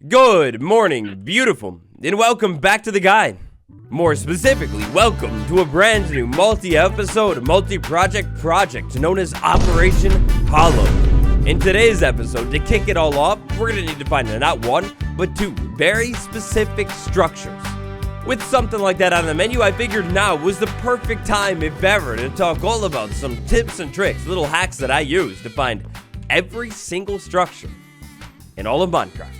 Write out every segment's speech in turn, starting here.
Good morning, beautiful, and welcome back to the guide. More specifically, welcome to a brand new multi-episode, multi-project project known as Operation Hollow. In today's episode, to kick it all off, we're going to need to find not one, but two very specific structures. With something like that on the menu, I figured now was the perfect time, if ever, to talk all about some tips and tricks, little hacks that I use to find every single structure in all of Minecraft.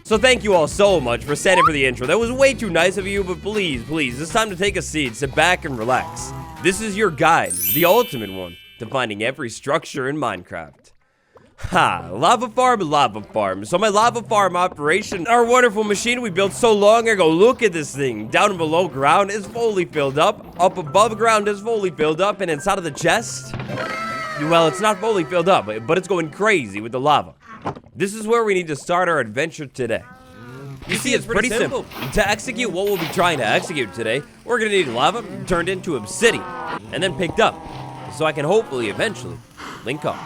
So thank you all so much for standing for the intro. That was way too nice of you, but please, it's time to take a seat, sit back, and relax. This is your guide, the ultimate one, to finding every structure in Minecraft. Lava farm. So my lava farm operation, our wonderful machine we built so long ago, look at this thing. Down below ground is fully filled up. Up above ground is fully filled up. And inside of the chest, well, it's not fully filled up, but it's going crazy with the lava. This is where we need to start our adventure today. You see, it's pretty simple. To execute what we'll be trying to execute today, we're gonna need lava turned into obsidian, and then picked up, so I can hopefully eventually link up.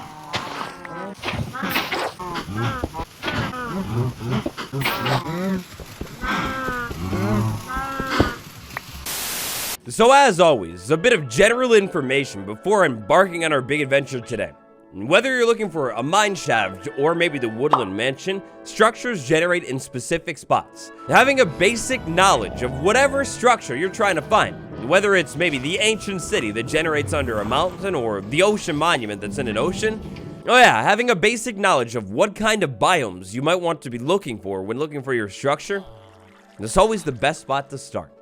So as always, a bit of general information before embarking on our big adventure today. Whether you're looking for a mine shaft or maybe the woodland mansion, structures generate in specific spots. Having a basic knowledge of whatever structure you're trying to find, whether it's maybe the ancient city that generates under a mountain or the ocean monument that's in an ocean, having a basic knowledge of what kind of biomes you might want to be looking for when looking for your structure, that's always the best spot to start.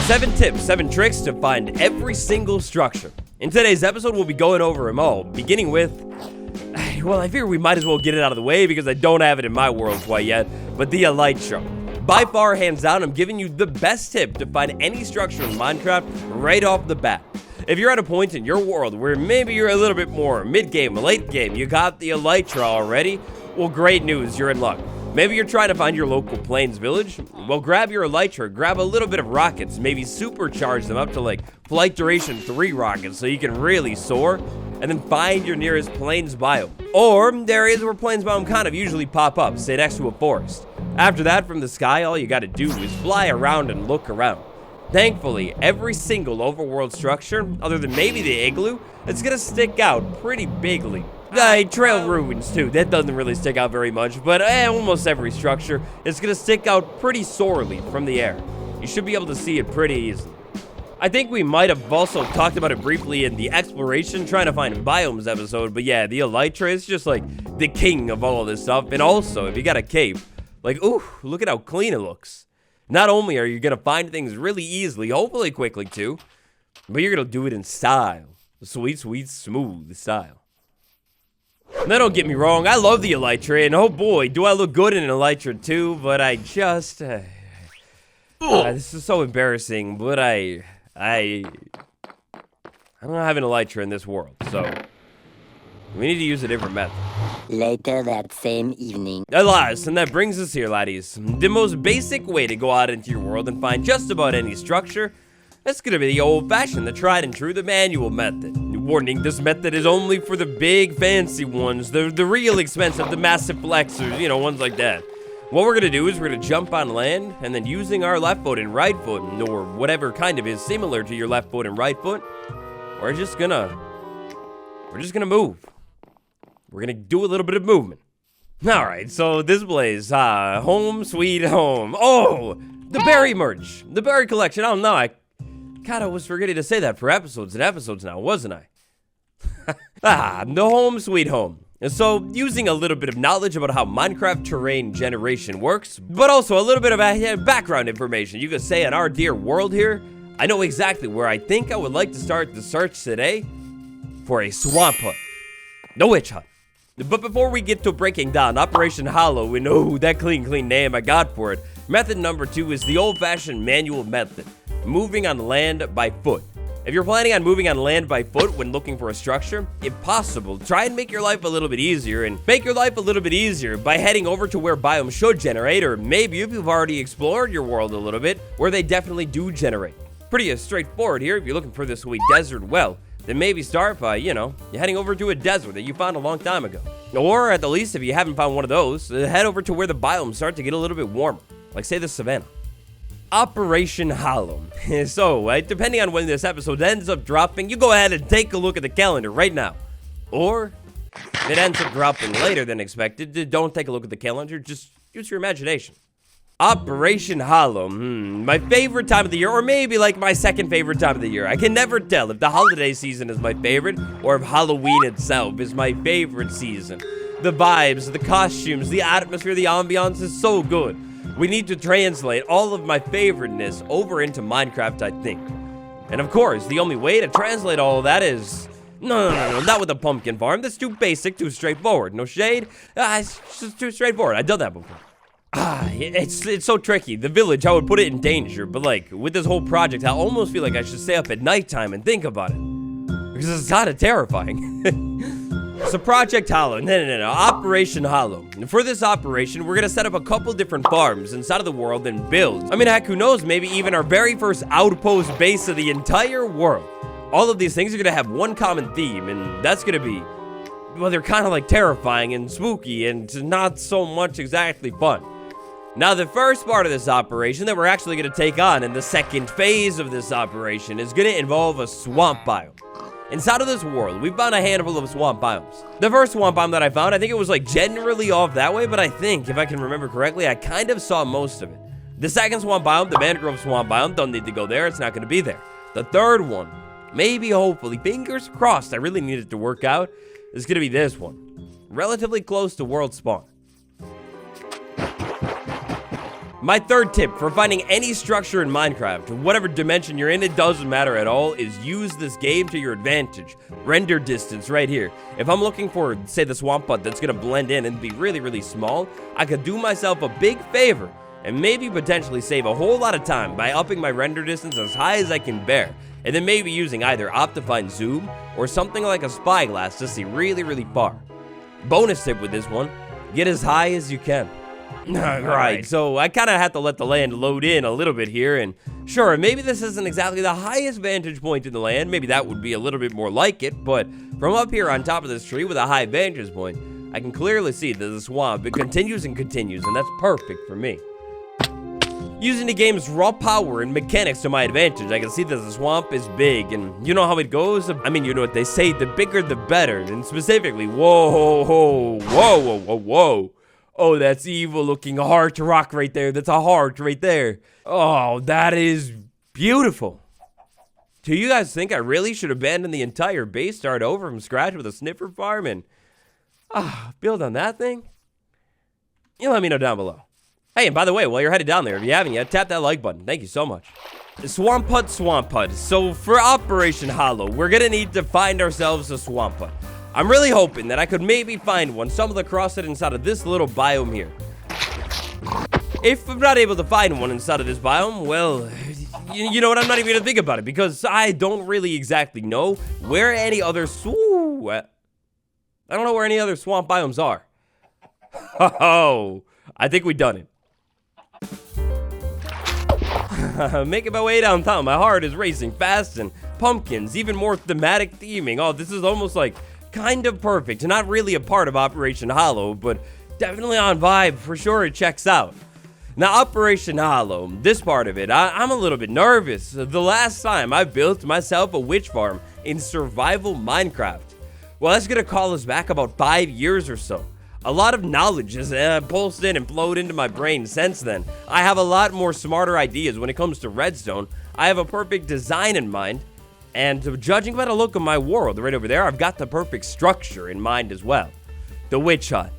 7 tips, 7 tricks to find every single structure. In today's episode, we'll be going over them all, beginning with, well, I figure we might as well get it out of the way because I don't have it in my world quite yet, but the elytra. By far, hands down, I'm giving you the best tip to find any structure in Minecraft right off the bat. If you're at a point in your world where maybe you're a little bit more mid-game, late game, you got the elytra already, well, great news, you're in luck. Maybe you're trying to find your local plains village. Well, grab your elytra, grab a little bit of rockets, maybe supercharge them up to like flight duration 3 rockets so you can really soar, and then find your nearest plains biome. Or the areas where plains biome kind of usually pop up, say next to a forest. After that, from the sky, all you gotta do is fly around and look around. Thankfully, every single overworld structure, other than maybe the igloo, it's gonna stick out pretty bigly. Trail ruins too, that doesn't really stick out very much, but almost every structure is gonna stick out pretty sorely from the air. You should be able to see it pretty easily. I think we might have also talked about it briefly in the exploration, trying to find biomes episode, but yeah, the elytra is just like the king of all of this stuff. And also, if you got a cave, like, ooh, look at how clean it looks. Not only are you gonna find things really easily, hopefully quickly too, but you're gonna do it in style. Sweet, smooth style. Now don't get me wrong, I love the elytra, and oh boy, do I look good in an elytra too, but I just... this is so embarrassing, but I don't have an elytra in this world, so we need to use a different method. Later that same evening. Alas, and that brings us here, laddies. The most basic way to go out into your world and find just about any structure, that's gonna be the old-fashioned, the tried and true, the manual method. Warning, this method is only for the big fancy ones, the real expensive, the massive flexors, you know, ones like that. What we're gonna do is we're gonna jump on land, and then using our left foot and right foot, or whatever kind of is similar to your left foot and right foot, we're just gonna move. We're gonna do a little bit of movement. Alright, so this place, home sweet home. Oh, the berry merch, the berry collection. I don't know, I kind of was forgetting to say that for episodes and episodes now, wasn't I? The home sweet home. And so, using a little bit of knowledge about how Minecraft terrain generation works, but also a little bit of background information, you could say, in our dear world here, I know exactly where I think I would like to start the search today for a swamp hut. No witch hut. But before we get to breaking down Operation Hollow and that clean name I got for it, method number 2 is the old-fashioned manual method, moving on land by foot. If you're planning on moving on land by foot when looking for a structure, if possible, try and make your life a little bit easier, and make your life a little bit easier by heading over to where biomes should generate, or maybe if you've already explored your world a little bit, where they definitely do generate. Pretty straightforward here if you're looking for the sweet desert well. then maybe start by, you're heading over to a desert that you found a long time ago. Or at the least, if you haven't found one of those, head over to where the biomes start to get a little bit warmer, like say the savannah. Operation Hollow. So, depending on when this episode ends up dropping, you go ahead and take a look at the calendar right now. Or, if it ends up dropping later than expected, don't take a look at the calendar, just use your imagination. Operation Hollow, my favorite time of the year, or maybe like my second favorite time of the year. I can never tell if the holiday season is my favorite, or if Halloween itself is my favorite season. The vibes, the costumes, the atmosphere, the ambiance is so good. We need to translate all of my favoriteness over into Minecraft, I think. And of course, the only way to translate all of that is... No, not with a pumpkin farm. That's too basic, too straightforward. No shade. It's just too straightforward. I've done that before. It's so tricky. The village, I would put it in danger, but like, with this whole project, I almost feel like I should stay up at nighttime and think about it. Because it's kind of terrifying. So Project Hollow, no, Operation Hollow. And for this operation, we're gonna set up a couple different farms inside of the world and build. I mean, heck, who knows, maybe even our very first outpost base of the entire world. All of these things are gonna have one common theme, and that's gonna be, well, they're kind of like terrifying and spooky and not so much exactly fun. Now, the first part of this operation that we're actually going to take on in the second phase of this operation is going to involve a swamp biome. Inside of this world, we found a handful of swamp biomes. The first swamp biome that I found, I think it was like generally off that way, but I think, if I can remember correctly, I kind of saw most of it. The second swamp biome, the mangrove swamp biome, don't need to go there, it's not going to be there. The third one, maybe, hopefully, fingers crossed, I really need it to work out, is going to be this one. Relatively close to world spawn. My third tip for finding any structure in Minecraft, whatever dimension you're in, it doesn't matter at all, is use this game to your advantage. Render distance right here. If I'm looking for, say, the swamp hut that's going to blend in and be really, really small, I could do myself a big favor and maybe potentially save a whole lot of time by upping my render distance as high as I can bear, and then maybe using either Optifine Zoom or something like a spyglass to see really, really far. Bonus tip with this one, get as high as you can. Right, so I kind of have to let the land load in a little bit here, and sure, maybe this isn't exactly the highest vantage point in the land, maybe that would be a little bit more like it, but from up here on top of this tree with a high vantage point, I can clearly see that the swamp, it continues and continues, and that's perfect for me. Using the game's raw power and mechanics to my advantage, I can see that the swamp is big, and you know how it goes? I mean, you know what they say, the bigger the better, and specifically, whoa. Oh, that's evil looking heart rock right there. That's a heart right there. Oh, that is beautiful. Do you guys think I really should abandon the entire base, start over from scratch with a sniffer farm, and build on that thing? You let me know down below. Hey, and by the way, while you're headed down there, if you haven't yet, tap that like button. Thank you so much. Swamp hut. So for Operation Hollow, we're gonna need to find ourselves a swamp hut. I'm really hoping that I could maybe find one, stumble across it inside of this little biome here. If I'm not able to find one inside of this biome, well, you know what, I'm not even gonna think about it, because I don't really exactly know where any other I don't know where any other swamp biomes are. Oh, I think we done it. Making my way downtown, my heart is racing fast, and pumpkins, even more thematic theming. Oh, this is almost like kind of perfect. Not really a part of Operation Hollow, but definitely on vibe. For sure, it checks out. Now, Operation Hollow, this part of it, I'm a little bit nervous. The last time I built myself a witch farm in survival Minecraft, well, that's gonna call us back about 5 years or so. A lot of knowledge has pulsed in and flowed into my brain since then. I have a lot more smarter ideas when it comes to redstone. I have a perfect design in mind. And judging by the look of my world right over there, I've got the perfect structure in mind as well. The witch hut.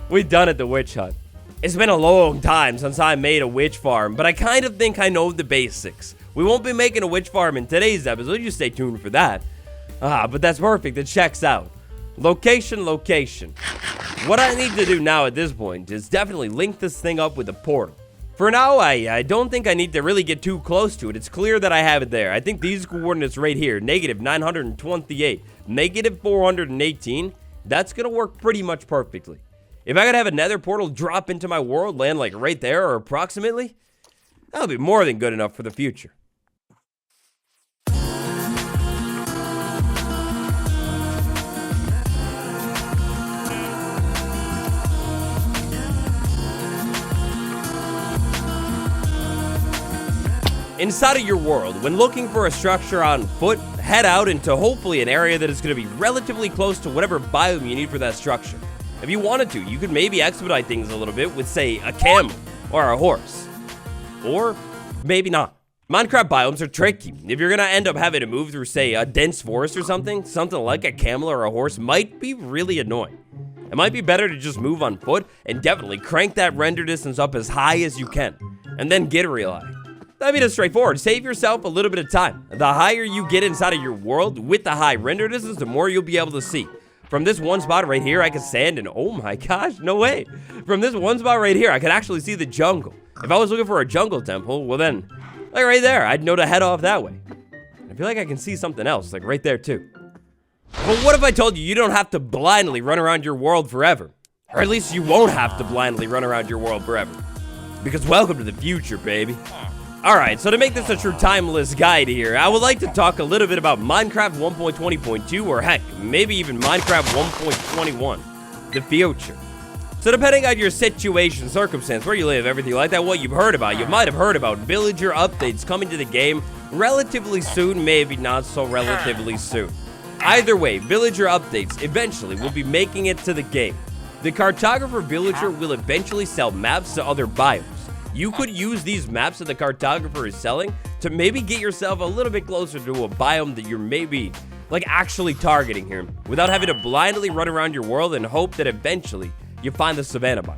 We've done it, the witch hut. It's been a long time since I made a witch farm, but I kind of think I know the basics. We won't be making a witch farm in today's episode, you stay tuned for that. But that's perfect, it checks out. Location. What I need to do now at this point is definitely link this thing up with a portal. For now, I don't think I need to really get too close to it. It's clear that I have it there. I think these coordinates right here, -928, -418, that's going to work pretty much perfectly. If I could have a nether portal drop into my world, land like right there or approximately, that'll be more than good enough for the future. Inside of your world, when looking for a structure on foot, head out into hopefully an area that is going to be relatively close to whatever biome you need for that structure. If you wanted to, you could maybe expedite things a little bit with, say, a camel or a horse. Or maybe not. Minecraft biomes are tricky. If you're going to end up having to move through, say, a dense forest or something like a camel or a horse might be really annoying. It might be better to just move on foot and definitely crank that render distance up as high as you can, and then get a real eye. I mean, it's straightforward. Save yourself a little bit of time. The higher you get inside of your world with the high render distance, the more you'll be able to see. From this one spot right here, I can stand and oh my gosh, no way. From this one spot right here, I can actually see the jungle. If I was looking for a jungle temple, well then, like right there, I'd know to head off that way. I feel like I can see something else, like right there too. But what if I told you don't have to blindly run around your world forever? Or at least you won't have to blindly run around your world forever. Because welcome to the future, baby. Alright, so to make this a true timeless guide here, I would like to talk a little bit about Minecraft 1.20.2, or heck, maybe even Minecraft 1.21, the future. So depending on your situation, circumstance, where you live, everything like that, what you've heard about, you might have heard about villager updates coming to the game relatively soon, maybe not so relatively soon. Either way, villager updates eventually will be making it to the game. The cartographer villager will eventually sell maps to other biomes. You could use these maps that the cartographer is selling to maybe get yourself a little bit closer to a biome that you're maybe like actually targeting here without having to blindly run around your world and hope that eventually you find the savanna biome.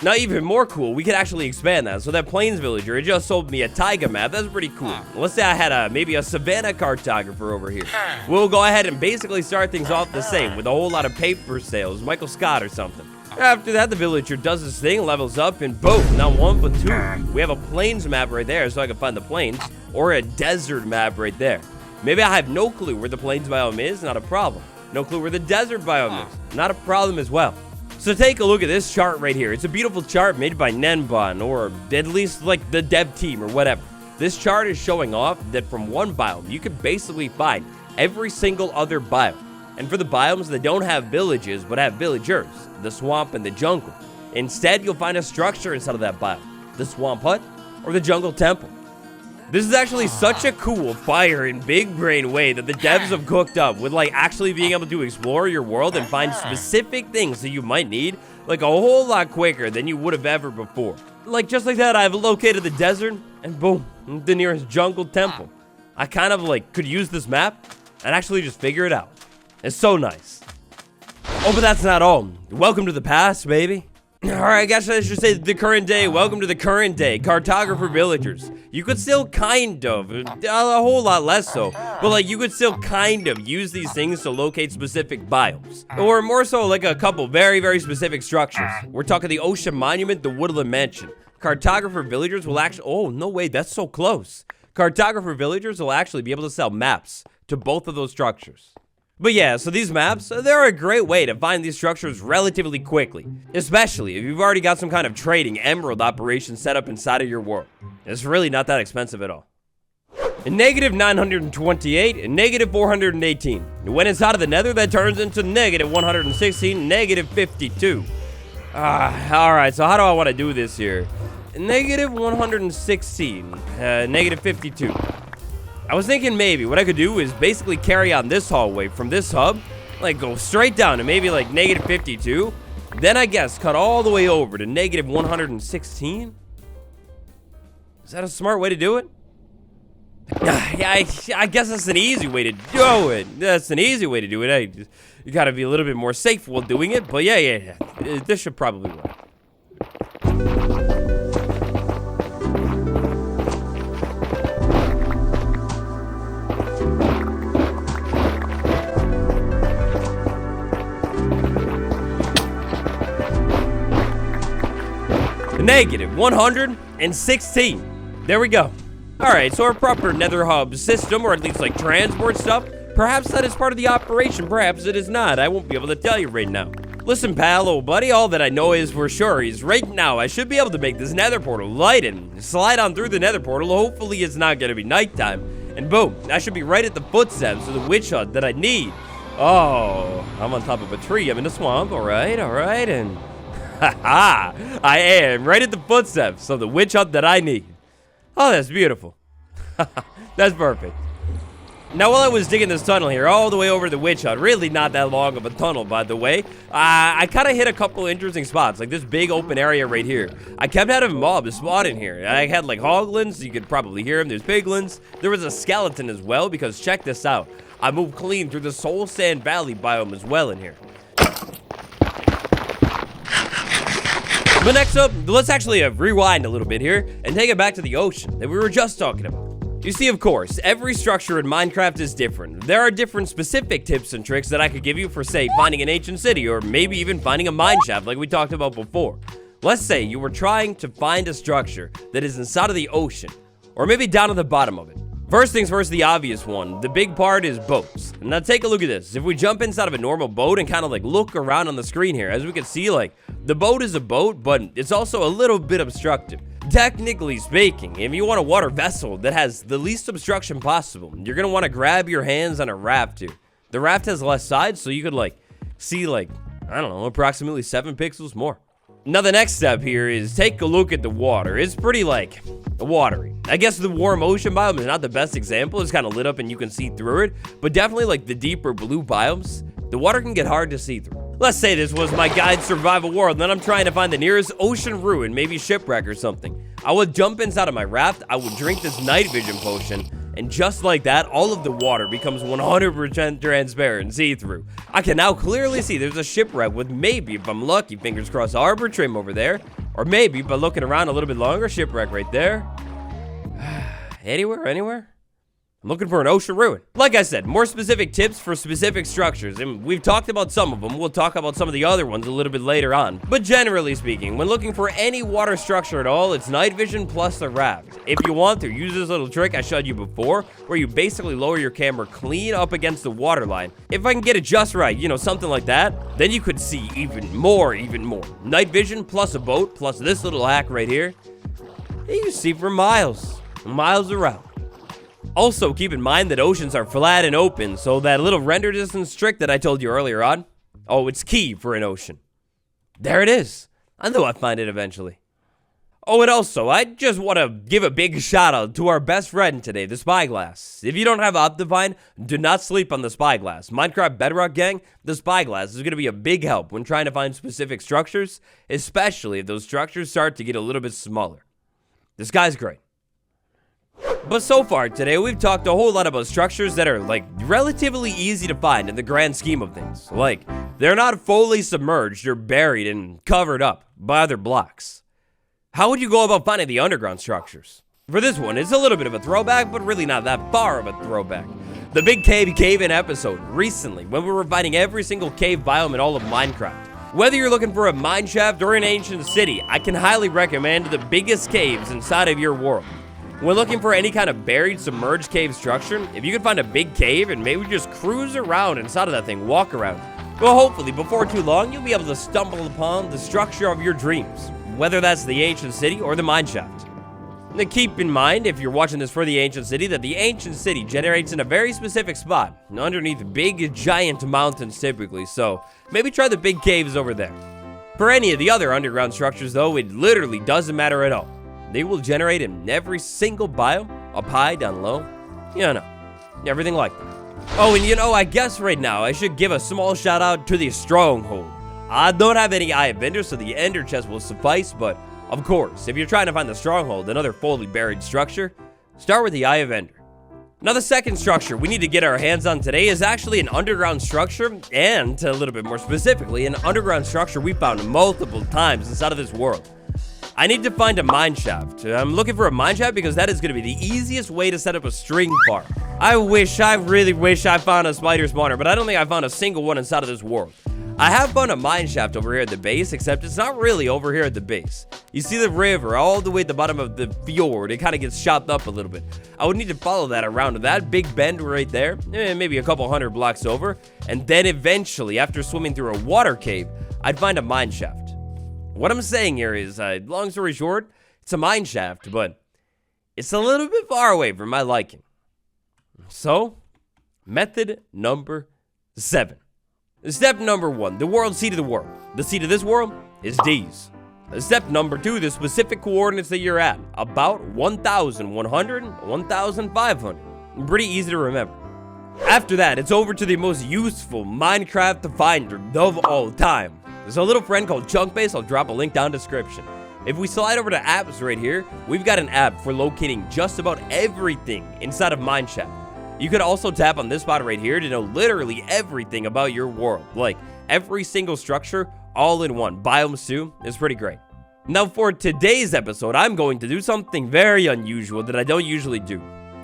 Now, even more cool, we could actually expand that. So that plains villager, it just sold me a taiga map. That's pretty cool. Let's say I had maybe a savanna cartographer over here. We'll go ahead and basically start things off the same with a whole lot of paper sales, Michael Scott or something. After that, the villager does his thing, levels up, and boom, not one but two. We have a plains map right there so I can find the plains, or a desert map right there. Maybe I have no clue where the plains biome is, not a problem. No clue where the desert biome is, not a problem as well. So take a look at this chart right here. It's a beautiful chart made by Nenbon, or at least like the dev team or whatever. This chart is showing off that from one biome, you can basically find every single other biome. And for the biomes that don't have villages but have villagers, the swamp and the jungle, instead you'll find a structure inside of that biome, the swamp hut or the jungle temple. This is actually such a cool, fire, and big brain way that the devs have cooked up with like actually being able to explore your world and find specific things that you might need like a whole lot quicker than you would have ever before. Like just like that, I've located the desert and boom, the nearest jungle temple. I kind of like could use this map and actually just figure it out. It's so nice. Oh, but that's not all. Welcome to the past, baby. Alright, I guess I should say the current day. Welcome to the current day. Cartographer villagers. You could still kind of, a whole lot less so, but like you could still kind of use these things to locate specific biomes. Or more so like a couple very, very specific structures. We're talking the Ocean Monument, the Woodland Mansion. Cartographer villagers will actually, oh no way, that's so close. Cartographer villagers will actually be able to sell maps to both of those structures. But yeah, so these maps, they're a great way to find these structures relatively quickly, especially if you've already got some kind of trading emerald operation set up inside of your world. It's really not that expensive at all. Negative 928 and negative 418. When inside of the nether, that turns into negative 116, negative 52. Alright, so how do I want to do this here? Negative 116, negative 52. I was thinking maybe what I could do is basically carry on this hallway from this hub, like go straight down to maybe like negative 52, then I guess cut all the way over to negative 116. Is that a smart way to do it? Yeah, I guess that's an easy way to do it. That's an easy way to do it. You gotta be a little bit more safe while doing it, but yeah, this should probably work. Negative 116. There we go. Alright, so our proper nether hub system, or at least like transport stuff, perhaps that is part of the operation, perhaps it is not. I won't be able to tell you right now. Listen, pal, old buddy, all that I know is for sure is right now I should be able to make this nether portal light and slide on through the nether portal. Hopefully it's not going to be nighttime. And boom, I should be right at the footsteps of the witch hut that I need. Oh, I'm on top of a tree. I'm in the swamp. Alright, and... Haha! I am right at the footsteps of the witch hut that I need. Oh, that's beautiful. That's perfect. Now, while I was digging this tunnel here, all the way over the witch hut, really not that long of a tunnel, by the way, I kind of hit a couple interesting spots, like this big open area right here. I kept having mobs spawn in here. I had, like, hoglins, you could probably hear them, there's piglins. There was a skeleton as well, because check this out. I moved clean through the Soul Sand Valley biome as well in here. But next up, let's actually rewind a little bit here and take it back to the ocean that we were just talking about. You see, of course, every structure in Minecraft is different. There are different specific tips and tricks that I could give you for, say, finding an ancient city, or maybe even finding a mine shaft like we talked about before. Let's say you were trying to find a structure that is inside of the ocean, or maybe down at the bottom of it. First things first, the obvious one. The big part is boats. Now take a look at this. If we jump inside of a normal boat and kind of like look around on the screen here, as we can see, like, the boat is a boat, but it's also a little bit obstructive. Technically speaking, if you want a water vessel that has the least obstruction possible, you're gonna want to grab your hands on a raft here. The raft has less sides, so you could, like, see, like, I don't know, approximately 7 pixels more. Now the next step here is take a look at the water. It's pretty, like, watery. I guess the warm ocean biome is not the best example. It's kind of lit up and you can see through it, but definitely, like, the deeper blue biomes, the water can get hard to see through. Let's say this was my guide survival world, and then I'm trying to find the nearest ocean ruin, maybe shipwreck or something. I would jump inside of my raft, I would drink this night vision potion, and just like that, all of the water becomes 100% transparent, see-through. I can now clearly see there's a shipwreck with maybe, if I'm lucky, fingers crossed, arbor trim over there, or maybe, by looking around a little bit longer, shipwreck right there. Anywhere? I'm looking for an ocean ruin. Like I said, more specific tips for specific structures, and we've talked about some of them. We'll talk about some of the other ones a little bit later on. But generally speaking, when looking for any water structure at all, it's night vision plus the raft. If you want to, use this little trick I showed you before, where you basically lower your camera clean up against the water line. If I can get it just right, you know, something like that, then you could see even more. Night vision plus a boat plus this little hack right here, you can see for miles around. Also, keep in mind that oceans are flat and open, so that little render distance trick that I told you earlier on, oh, it's key for an ocean. There it is. I knew I'd find it eventually. Oh, and also, I just want to give a big shout out to our best friend today, the Spyglass. If you don't have Optifine, do not sleep on the Spyglass. Minecraft Bedrock Gang, the Spyglass is going to be a big help when trying to find specific structures, especially if those structures start to get a little bit smaller. This guy's great. But so far today, we've talked a whole lot about structures that are, like, relatively easy to find in the grand scheme of things. Like, they're not fully submerged or buried and covered up by other blocks. How would you go about finding the underground structures? For this one, it's a little bit of a throwback, but really not that far of a throwback. The Big Cave-in episode recently, when we were finding every single cave biome in all of Minecraft. Whether you're looking for a mine shaft or an ancient city, I can highly recommend the biggest caves inside of your world. When looking for any kind of buried, submerged cave structure, if you can find a big cave and maybe just cruise around inside of that thing, walk around, well, hopefully, before too long, you'll be able to stumble upon the structure of your dreams, whether that's the ancient city or the mine shaft. Now, keep in mind, if you're watching this for the ancient city, that the ancient city generates in a very specific spot, underneath big, giant mountains typically, so maybe try the big caves over there. For any of the other underground structures, though, it literally doesn't matter at all. They will generate in every single biome, up high, down low, you know, everything like that. Oh, and you know, I guess right now I should give a small shout out to the stronghold. I don't have any Eye of Ender, so the Ender chest will suffice, but of course, if you're trying to find the stronghold, another fully buried structure, start with the Eye of Ender. Now, the second structure we need to get our hands on today is actually an underground structure, and a little bit more specifically, an underground structure we found multiple times inside of this world. I need to find a mine shaft. I'm looking for a mine shaft because that is going to be the easiest way to set up a string farm. I really wish I found a spider spawner, but I don't think I found a single one inside of this world. I have found a mine shaft over here at the base, except it's not really over here at the base. You see the river all the way at the bottom of the fjord. It kind of gets chopped up a little bit. I would need to follow that around to that big bend right there, maybe a couple hundred blocks over, and then eventually, after swimming through a water cave, I'd find a mine shaft. What I'm saying here is, long story short, it's a mine shaft, but it's a little bit far away from my liking. So, method number 7. Step number 1, the world seed of the world. The seed of this world is D's. Step number 2, the specific coordinates that you're at, about 1,100, 1,500. Pretty easy to remember. After that, it's over to the most useful Minecraft finder of all time. There's a little friend called CHUNKBASE. I'll drop a link down in the description. If we slide over to apps right here, we've got an app for locating just about everything inside of Mineshaft. You could also tap on this spot right here to know literally everything about your world, like every single structure, all in one. Biomes too is pretty great. Now for today's episode, I'm going to do something very unusual that I don't usually do.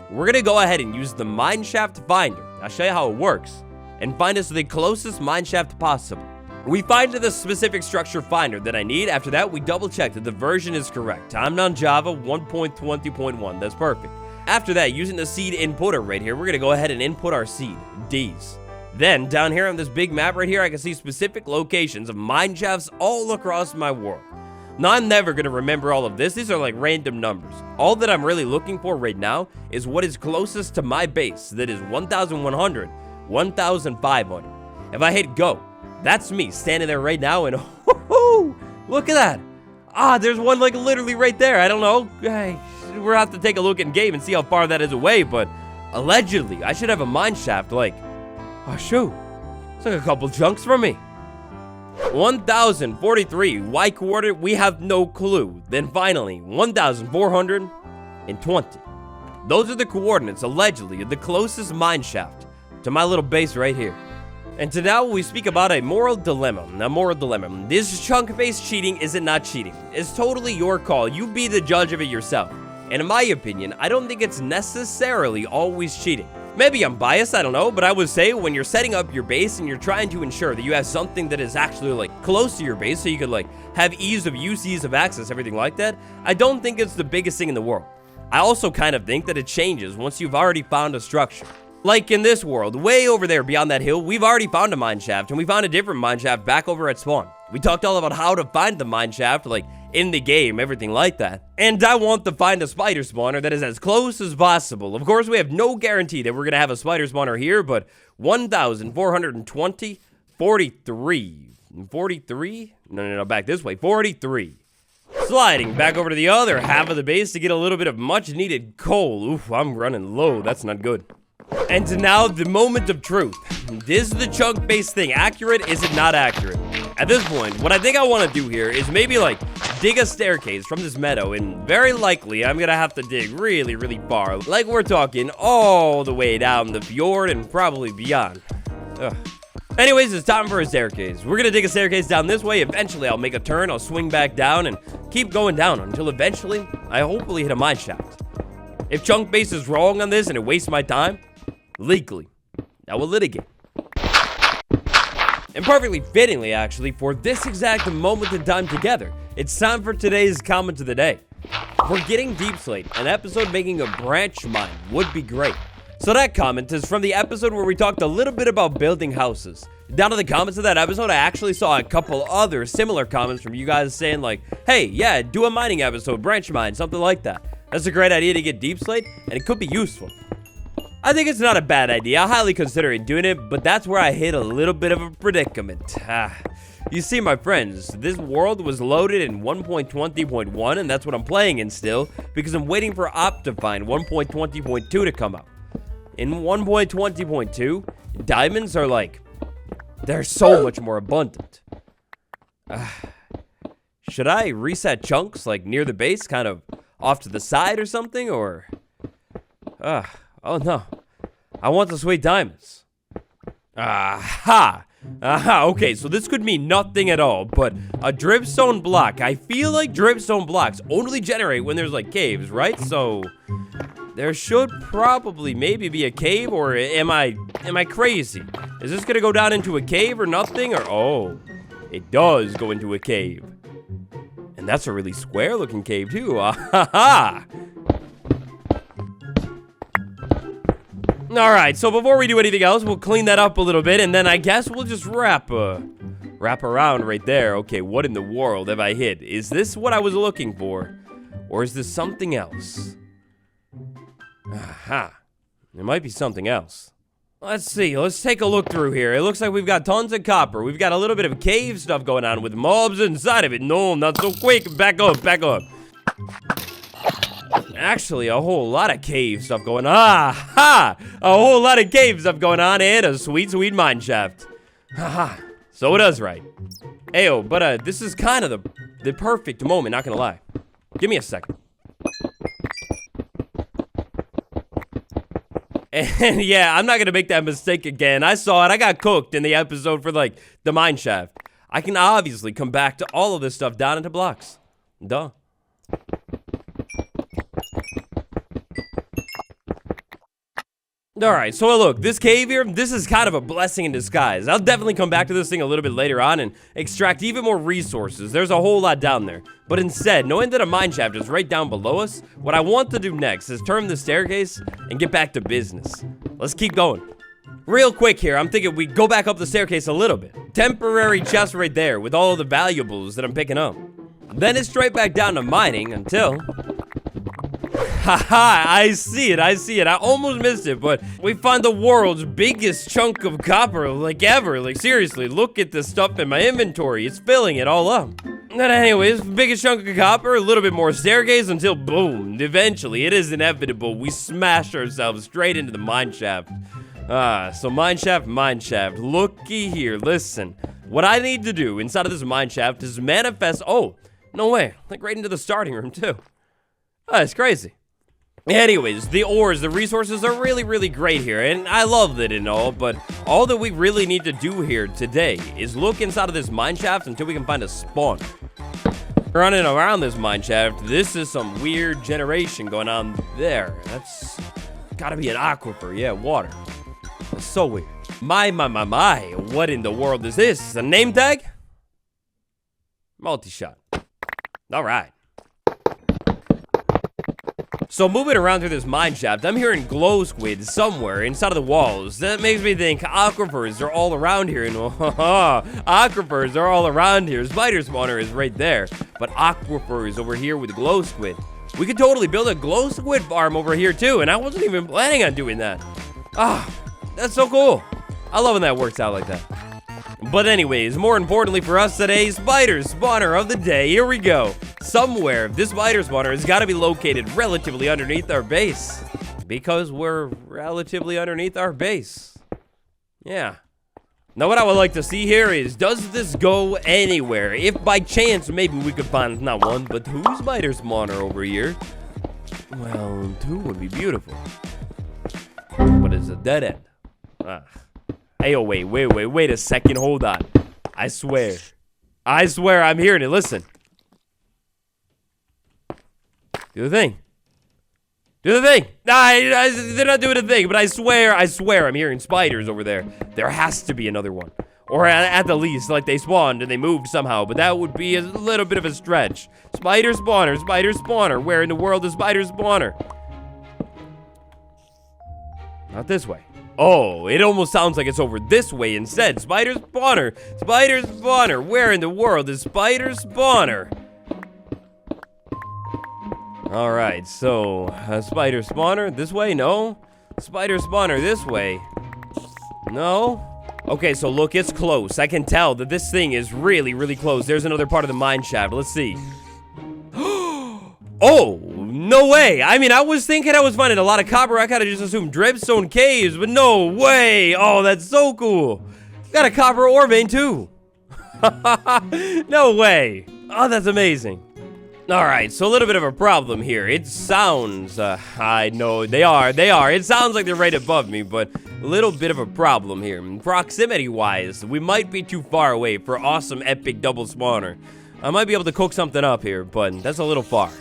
We're going to go ahead and use the Mineshaft Finder. I'll show you how it works, and find us the closest mineshaft possible. We find the specific structure finder that I need. After that, we double check that the version is correct. I'm on Java 1.20.1. That's perfect. After that, using the seed inputter right here, we're going to go ahead and input our seed, D's. Then, down here on this big map right here, I can see specific locations of mineshafts all across my world. Now, I'm never going to remember all of this. These are like random numbers. All that I'm really looking for right now is what is closest to my base. That is 1,100, 1,500. If I hit go, that's me standing there right now, and look at that. There's one like literally right there. I don't know. We're going to have to take a look in game and see how far that is away, but allegedly, I should have a mineshaft like, oh shoot, it's like a couple chunks from me. 1,043, Y coordinate, we have no clue. Then finally, 1,420. Those are the coordinates, allegedly, of the closest mineshaft to my little base right here. And to now we speak about a moral dilemma. This chunk-based cheating isn't not cheating. It's totally your call. You be the judge of it yourself. And in my opinion, I don't think it's necessarily always cheating. Maybe I'm biased, I don't know, but I would say when you're setting up your base and you're trying to ensure that you have something that is actually like close to your base so you could like have ease of use, ease of access, everything like that, I don't think it's the biggest thing in the world. I also kind of think that it changes once you've already found a structure. Like in this world, way over there beyond that hill, we've already found a mineshaft, and we found a different mineshaft back over at spawn. We talked all about how to find the mineshaft, like in the game, everything like that. And I want to find a spider spawner that is as close as possible. Of course, we have no guarantee that we're going to have a spider spawner here, but 1,420, 43. 43? No, back this way. 43. Sliding back over to the other half of the base to get a little bit of much needed coal. Oof, I'm running low. That's not good. And now, the moment of truth. Is the chunk-based thing accurate? Is it not accurate? At this point, what I think I want to do here is maybe, like, dig a staircase from this meadow, and very likely, I'm gonna have to dig really, really far. Like, we're talking all the way down the fjord and probably beyond. Ugh. Anyways, it's time for a staircase. We're gonna dig a staircase down this way. Eventually, I'll make a turn, I'll swing back down, and keep going down until eventually, I hopefully hit a mineshaft. If CHUNKBASE is wrong on this and it wastes my time, legally, I will litigate. And perfectly fittingly, actually, for this exact moment in time together, it's time for today's comment of the day. For getting deep slate, an episode making a branch mine would be great. So that comment is from the episode where we talked a little bit about building houses. Down in the comments of that episode, I actually saw a couple other similar comments from you guys saying like, hey, yeah, do a mining episode, branch mine, something like that. That's a great idea to get deep slate, and it could be useful. I think it's not a bad idea. I highly consider doing it, but that's where I hit a little bit of a predicament. You see, my friends, this world was loaded in 1.20.1, and that's what I'm playing in still, because I'm waiting for Optifine 1.20.2 to come out. In 1.20.2, diamonds are like, they're so much more abundant. Should I reset chunks, like near the base, kind of off to the side or something, or... oh no, I want the sweet diamonds. Okay, so this could mean nothing at all, but a dripstone block. I feel like dripstone blocks only generate when there's like caves, right? So there should probably maybe be a cave, or am I crazy? Is this gonna go down into a cave or nothing, or oh, it does go into a cave. And that's a really square looking cave too. Alright, so before we do anything else, we'll clean that up a little bit, and then I guess we'll just wrap around right there. Okay, what in the world have I hit? Is this what I was looking for? Or is this something else? Aha. It might be something else. Let's see. Let's take a look through here. It looks like we've got tons of copper. We've got a little bit of cave stuff going on with mobs inside of it. No, not so quick. Back up, back up. Actually, a whole lot of cave stuff going on. A whole lot of cave stuff going on and a sweet, sweet mine shaft. Haha. So it does right. Ayo, but this is kind of the perfect moment, not gonna lie. Give me a second. And yeah, I'm not gonna make that mistake again. I saw it. I got cooked in the episode for like the mine shaft. I can obviously come back to all of this stuff down into blocks. Duh. Alright, so look, this cave here, this is kind of a blessing in disguise. I'll definitely come back to this thing a little bit later on and extract even more resources. There's a whole lot down there. But instead, knowing that a mine shaft is right down below us, what I want to do next is turn the staircase and get back to business. Let's keep going. Real quick here, I'm thinking we go back up the staircase a little bit. Temporary chest right there with all of the valuables that I'm picking up. Then it's straight back down to mining until... Haha, I see it. I almost missed it, but we find the world's biggest chunk of copper, like ever. Like, seriously, look at the stuff in my inventory. It's filling it all up. And anyways, biggest chunk of copper, a little bit more staircase until, boom, eventually, it is inevitable. We smash ourselves straight into the mine shaft. So mine shaft. Looky here, listen. What I need to do inside of this mine shaft is manifest, oh, no way, like right into the starting room, too. Oh, it's crazy. Anyways, the ores, the resources are really, really great here, and I love it and all, but all that we really need to do here today is look inside of this mine shaft until we can find a spawn. Running around this mine shaft, this is some weird generation going on there. That's gotta be an aquifer, yeah, water. That's so weird. My, what in the world is this? A name tag? Multi-shot. All right. So moving around through this mine shaft, I'm hearing glow squids somewhere inside of the walls. That makes me think aquifers are all around here. And aquifers are all around here. Spider spawner is right there. But aquifers over here with glow squid. We could totally build a glow squid farm over here too. And I wasn't even planning on doing that. That's so cool. I love when that works out like that. But anyways, more importantly for us today, spider spawner of the day. Here we go. Somewhere, this spider spawner has got to be located relatively underneath our base. Because we're relatively underneath our base. Yeah. Now what I would like to see here is, does this go anywhere? If by chance, maybe we could find not one, but two spider spawner over here. Well, two would be beautiful. But it's a dead end. Hey, oh, wait a second, hold on. I swear I'm hearing it, listen. Do the thing. Nah, they're not doing a thing, but I swear I'm hearing spiders over there. There has to be another one. Or at the least, like they spawned and they moved somehow, but that would be a little bit of a stretch. Spider spawner. Where in the world is spider spawner? Not this way. Oh, it almost sounds like it's over this way instead. Spider spawner. Where in the world is spider spawner? Alright, so, spider spawner this way? No. Spider spawner this way? No. Okay, so look, it's close. I can tell that this thing is really, really close. There's another part of the mine shaft. Let's see. Oh, no way. I mean, I was thinking I was finding a lot of copper. I kind of just assumed dripstone caves, but no way. Oh, that's so cool. Got a copper ore vein, too. No way. Oh, that's amazing. All right, so a little bit of a problem here. It sounds, I know they are. It sounds like they're right above me, but a little bit of a problem here. Proximity-wise, we might be too far away for awesome epic double spawner. I might be able to cook something up here, but that's a little far.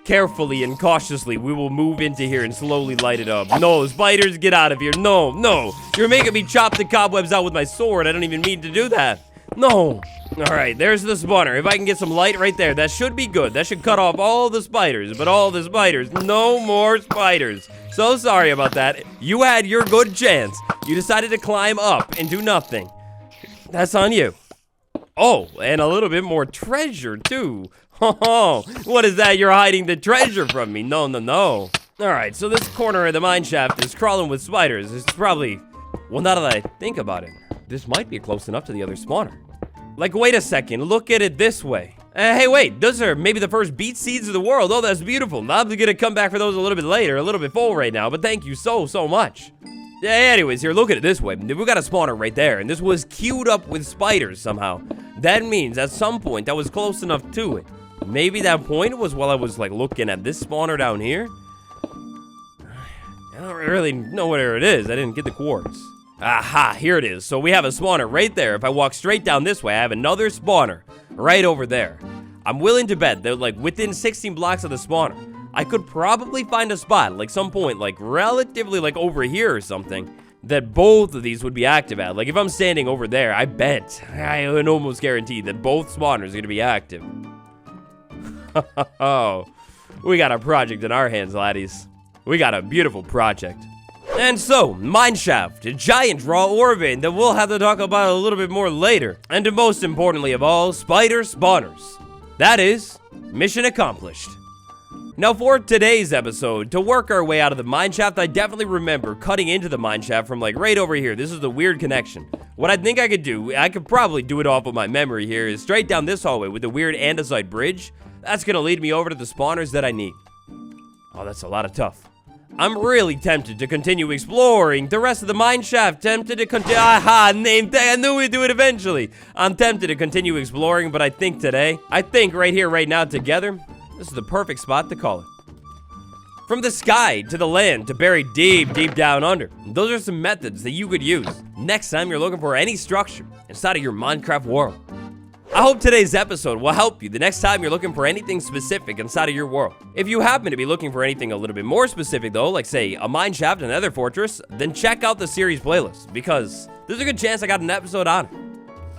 Carefully and cautiously, we will move into here and slowly light it up. No, spiders, get out of here. No. You're making me chop the cobwebs out with my sword. I don't even mean to do that. No. All right, there's the spawner. If I can get some light right there, that should be good. That should cut off all the spiders, but all the spiders. No more spiders. So sorry about that. You had your good chance. You decided to climb up and do nothing. That's on you. Oh, and a little bit more treasure, too. Oh, what is that? You're hiding the treasure from me. No. Alright, so this corner of the mine shaft is crawling with spiders. It's probably... Well, now that I think about it, this might be close enough to the other spawner. Like, wait a second, look at it this way. Hey, wait, those are maybe the first beet seeds of the world. Oh, that's beautiful. I'm gonna come back for those a little bit later, a little bit full right now, but thank you so much. Yeah, anyways, here, look at it this way. We got a spawner right there, and this was queued up with spiders somehow. That means at some point that was close enough to it. Maybe that point was while I was, like, looking at this spawner down here. I don't really know where it is. I didn't get the quartz. Aha, here it is. So we have a spawner right there. If I walk straight down this way, I have another spawner right over there. I'm willing to bet that, like, within 16 blocks of the spawner, I could probably find a spot, like, some point, like, relatively, like, over here or something, that both of these would be active at. Like, if I'm standing over there, I bet, I can almost guarantee that both spawners are going to be active. Oh, we got a project in our hands, laddies. We got a beautiful project. And so, mineshaft, a giant raw ore vein that we'll have to talk about a little bit more later. And most importantly of all, spider spawners. That is, mission accomplished. Now for today's episode, to work our way out of the mineshaft, I definitely remember cutting into the mineshaft from like right over here. This is the weird connection. What I think I could do, I could probably do it off of my memory here, is straight down this hallway with the weird andesite bridge. That's gonna lead me over to the spawners that I need. Oh, that's a lot of tough. I'm really tempted to continue exploring the rest of the mineshaft. Tempted to continue. Aha, name tag. I knew we'd do it eventually. I'm tempted to continue exploring, but I think right here, right now, together, this is the perfect spot to call it. From the sky to the land to buried deep, deep down under. Those are some methods that you could use next time you're looking for any structure inside of your Minecraft world. I hope today's episode will help you the next time you're looking for anything specific inside of your world. If you happen to be looking for anything a little bit more specific though, like say a mineshaft and another fortress, then check out the series playlist, because there's a good chance I got an episode on it.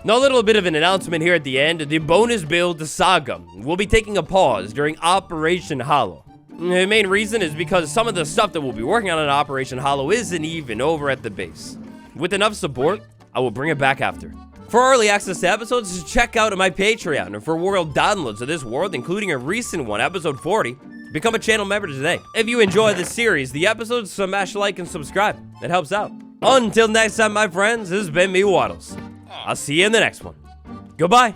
Now a little bit of an announcement here at the end. The bonus build saga will be taking a pause during Operation Hollow. The main reason is because some of the stuff that we'll be working on in Operation Hollow isn't even over at the base. With enough support, I will bring it back after. For early access to episodes, just check out my Patreon, and for world downloads of this world, including a recent one, episode 40, become a channel member today. If you enjoy this series, the episodes, smash like and subscribe. It helps out. Until next time, my friends, this has been me, Waddles. I'll see you in the next one. Goodbye.